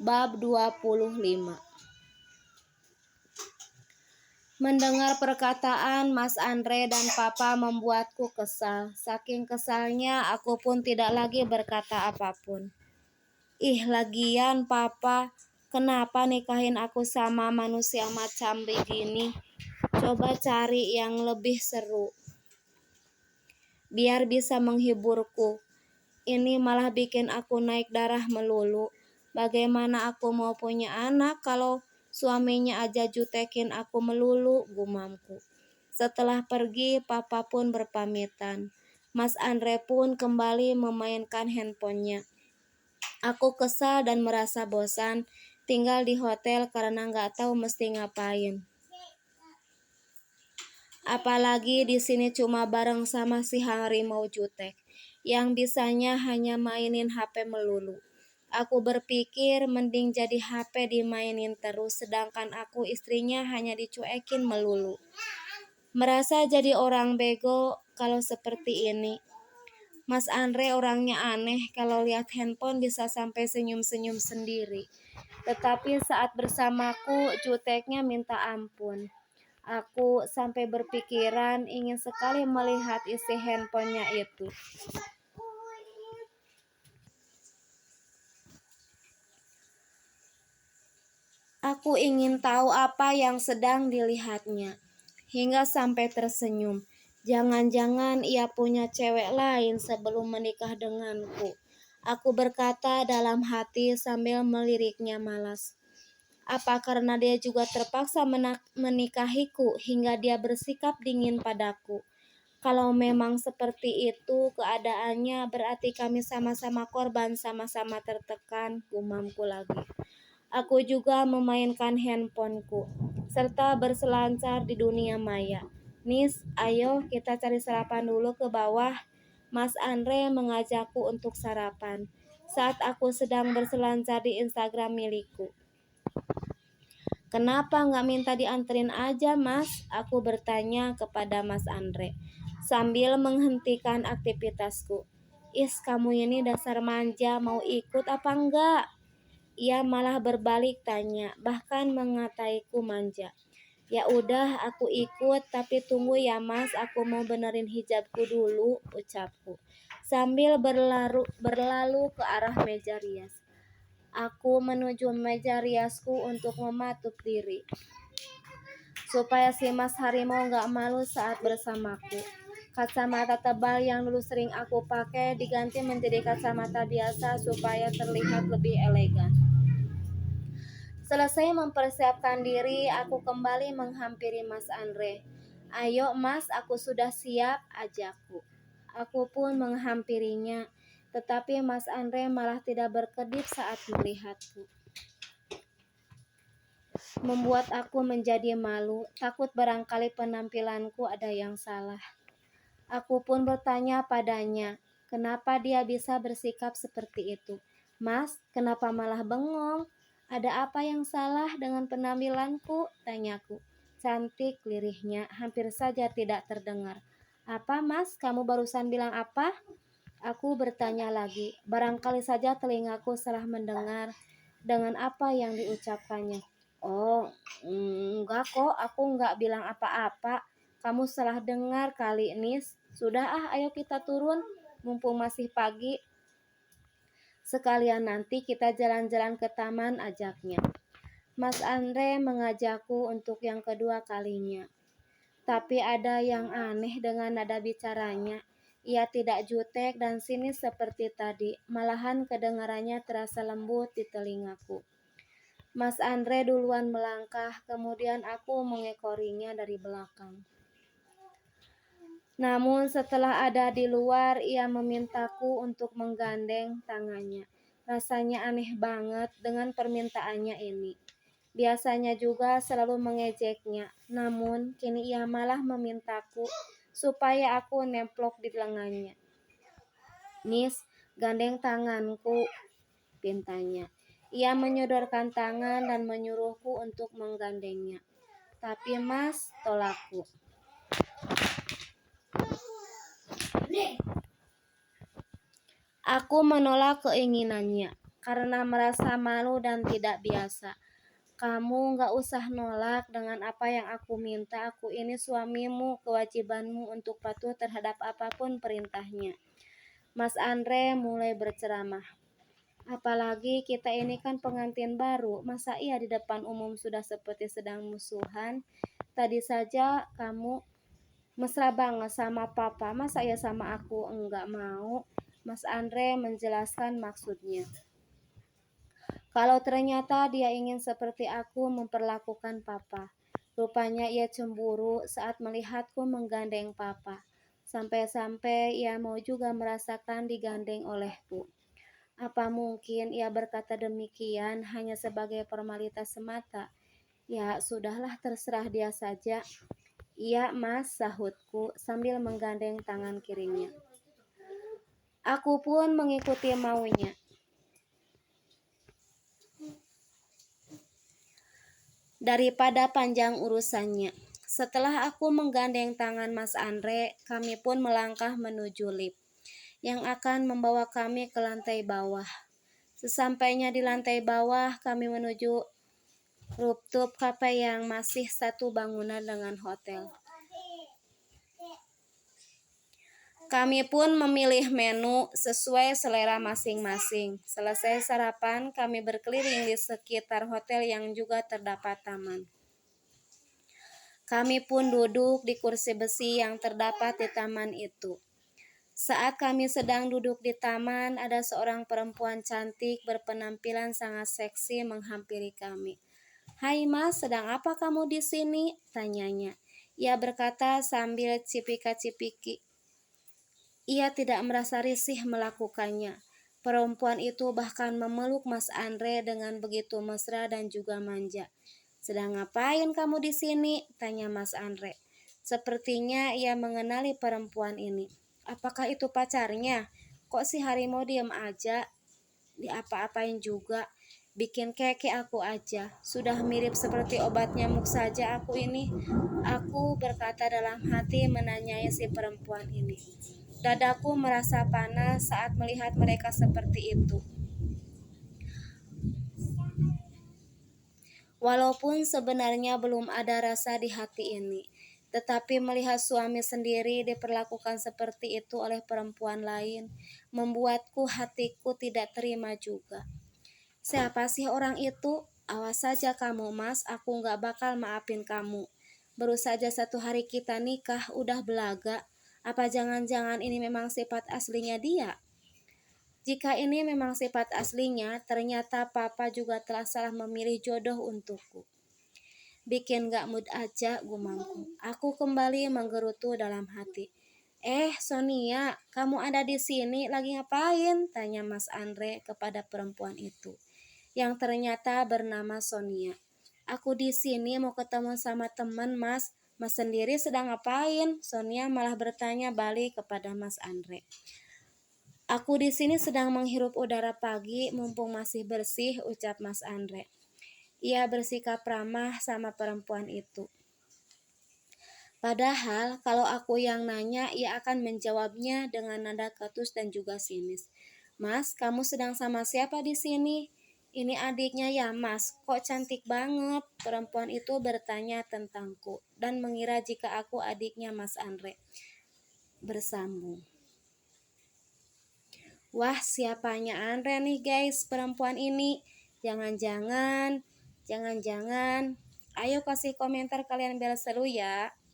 Bab 25. Mendengar perkataan Mas Andre dan Papa membuatku kesal. Saking kesalnya aku pun tidak lagi berkata apapun. Lagian Papa, kenapa nikahin aku sama manusia macam begini? Coba cari yang lebih seru, biar bisa menghiburku. Ini malah bikin aku naik darah melulu. Bagaimana aku mau punya anak kalau suaminya aja jutekin aku melulu, gumamku. Setelah pergi, Papa pun berpamitan. Mas Andre pun kembali memainkan handphonenya. Aku kesal dan merasa bosan tinggal di hotel karena nggak tahu mesti ngapain. Apalagi di sini cuma bareng sama si harimau jutek yang bisanya hanya mainin HP melulu. Aku berpikir mending jadi HP dimainin terus, sedangkan aku istrinya hanya dicuekin melulu. Merasa jadi orang bego kalau seperti ini. Mas Andre orangnya aneh, kalau lihat handphone bisa sampai senyum-senyum sendiri. Tetapi saat bersamaku, juteknya minta ampun. Aku sampai berpikiran ingin sekali melihat isi handphonenya itu. Aku ingin tahu apa yang sedang dilihatnya, hingga sampai tersenyum. Jangan-jangan ia punya cewek lain sebelum menikah denganku. Aku berkata dalam hati sambil meliriknya malas. Apa karena dia juga terpaksa menikahiku hingga dia bersikap dingin padaku? Kalau memang seperti itu keadaannya, berarti kami sama-sama korban, sama-sama tertekan, gumamku lagi. Aku juga memainkan handphoneku, serta berselancar di dunia maya. Nis, ayo kita cari sarapan dulu ke bawah. Mas Andre mengajakku untuk sarapan saat aku sedang berselancar di Instagram milikku. Kenapa nggak minta dianterin aja, Mas? Aku bertanya kepada Mas Andre sambil menghentikan aktivitasku. Kamu ini dasar manja, mau ikut apa enggak? Ia malah berbalik tanya, bahkan mengataiku manja. Ya udah, aku ikut, tapi tunggu ya Mas, aku mau benerin hijabku dulu, ucapku sambil berlalu ke arah meja rias. Aku menuju meja riasku untuk mematuk diri, supaya si Mas Harimau gak malu saat bersamaku. Kacamata tebal yang dulu sering aku pakai diganti menjadi kacamata biasa supaya terlihat lebih elegan. Selesai mempersiapkan diri, aku kembali menghampiri Mas Andre. Ayo Mas, aku sudah siap, ajakku. Aku pun menghampirinya, tetapi Mas Andre malah tidak berkedip saat melihatku. Membuat aku menjadi malu, takut barangkali penampilanku ada yang salah. Aku pun bertanya padanya, kenapa dia bisa bersikap seperti itu. Mas, kenapa malah bengong? Ada apa yang salah dengan penampilanku? Tanyaku. Cantik, lirihnya, hampir saja tidak terdengar. Apa Mas, kamu barusan bilang apa? Aku bertanya lagi, barangkali saja telingaku salah mendengar dengan apa yang diucapkannya. Oh, enggak kok, aku enggak bilang apa-apa. Kamu salah dengar kali, Nis. Sudah ayo kita turun, mumpung masih pagi. Sekalian nanti kita jalan-jalan ke taman, ajaknya. Mas Andre mengajakku untuk yang kedua kalinya. Tapi ada yang aneh dengan nada bicaranya. Ia tidak jutek dan sinis seperti tadi, malahan kedengarannya terasa lembut di telingaku. Mas Andre duluan melangkah, kemudian aku mengekorinya dari belakang. Namun setelah ada di luar, ia memintaku untuk menggandeng tangannya. Rasanya aneh banget dengan permintaannya ini. Biasanya juga selalu mengejeknya, namun kini ia malah memintaku supaya aku nemplok di lengannya. Nis, gandeng tanganku, pintanya. Ia menyodorkan tangan dan menyuruhku untuk menggandengnya. Tapi Mas, tolakku. Aku menolak keinginannya. karena merasa malu dan tidak biasa. Kamu gak usah nolak dengan apa yang aku minta. Aku ini suamimu, kewajibanmu untuk patuh terhadap apapun perintahnya. Mas Andre mulai berceramah. Apalagi kita ini kan pengantin baru, masa iya di depan umum sudah seperti sedang musuhan? Tadi saja kamu mesra banget sama papa, masa ya sama aku enggak mau? Mas Andre menjelaskan maksudnya. Kalau ternyata dia ingin seperti aku memperlakukan papa. Rupanya ia cemburu saat melihatku menggandeng papa. Sampai-sampai ia mau juga merasakan digandeng olehku. Apa mungkin ia berkata demikian hanya sebagai formalitas semata? Ya sudahlah, terserah dia saja. Iya mas, sahutku sambil menggandeng tangan kirinya. Aku pun mengikuti maunya. Daripada panjang urusannya. Setelah aku menggandeng tangan Mas Andre, kami pun melangkah menuju lift yang akan membawa kami ke lantai bawah. Sesampainya di lantai bawah, kami menuju rooftop cafe yang masih satu bangunan dengan hotel. Kami pun memilih menu sesuai selera masing-masing. Selesai sarapan, kami berkeliling di sekitar hotel yang juga terdapat taman. Kami pun duduk di kursi besi yang terdapat di taman itu. Saat kami sedang duduk di taman, ada seorang perempuan cantik berpenampilan sangat seksi menghampiri kami. "Hai mas, sedang apa kamu di sini?" tanyanya. Ia berkata sambil cipika-cipiki. Ia tidak merasa risih melakukannya. Perempuan itu bahkan memeluk Mas Andre dengan begitu mesra dan juga manja. "Sedang ngapain kamu di sini?" tanya Mas Andre. Sepertinya ia mengenali perempuan ini. "Apakah itu pacarnya? Kok si harimau diam aja? Diapa-apain juga. Bikin keke aku aja. Sudah mirip seperti obat nyamuk saja aku ini." Aku berkata dalam hati menanyai si perempuan ini. Dadaku merasa panas saat melihat mereka seperti itu. Walaupun sebenarnya belum ada rasa di hati ini, tetapi melihat suami sendiri diperlakukan seperti itu oleh perempuan lain, membuatku hatiku tidak terima juga. "Siapa sih orang itu? Awas saja kamu mas, aku gak bakal maafin kamu. Baru saja 1 hari kita nikah, udah belaga. Apa jangan-jangan ini memang sifat aslinya dia? Jika ini memang sifat aslinya, ternyata papa juga telah salah memilih jodoh untukku." Bikin gak mood aja gumamku. Aku kembali menggerutu dalam hati. Sonia, kamu ada di sini lagi ngapain?" tanya Mas Andre kepada perempuan itu, yang ternyata bernama Sonia. "Aku di sini mau ketemu sama teman mas. Mas sendiri sedang ngapain?" Sonia malah bertanya balik kepada Mas Andre. "Aku di sini sedang menghirup udara pagi, mumpung masih bersih," ucap Mas Andre. Ia bersikap ramah sama perempuan itu. Padahal kalau aku yang nanya, ia akan menjawabnya dengan nada ketus dan juga sinis. "Mas, kamu sedang sama siapa di sini?" "Ini adiknya ya mas, kok cantik banget?" Perempuan itu bertanya tentangku dan mengira jika aku adiknya Mas Andre. Bersambung. Wah, siapanya Andre nih guys, perempuan ini. Jangan-jangan. Ayo kasih komentar kalian biar seru ya.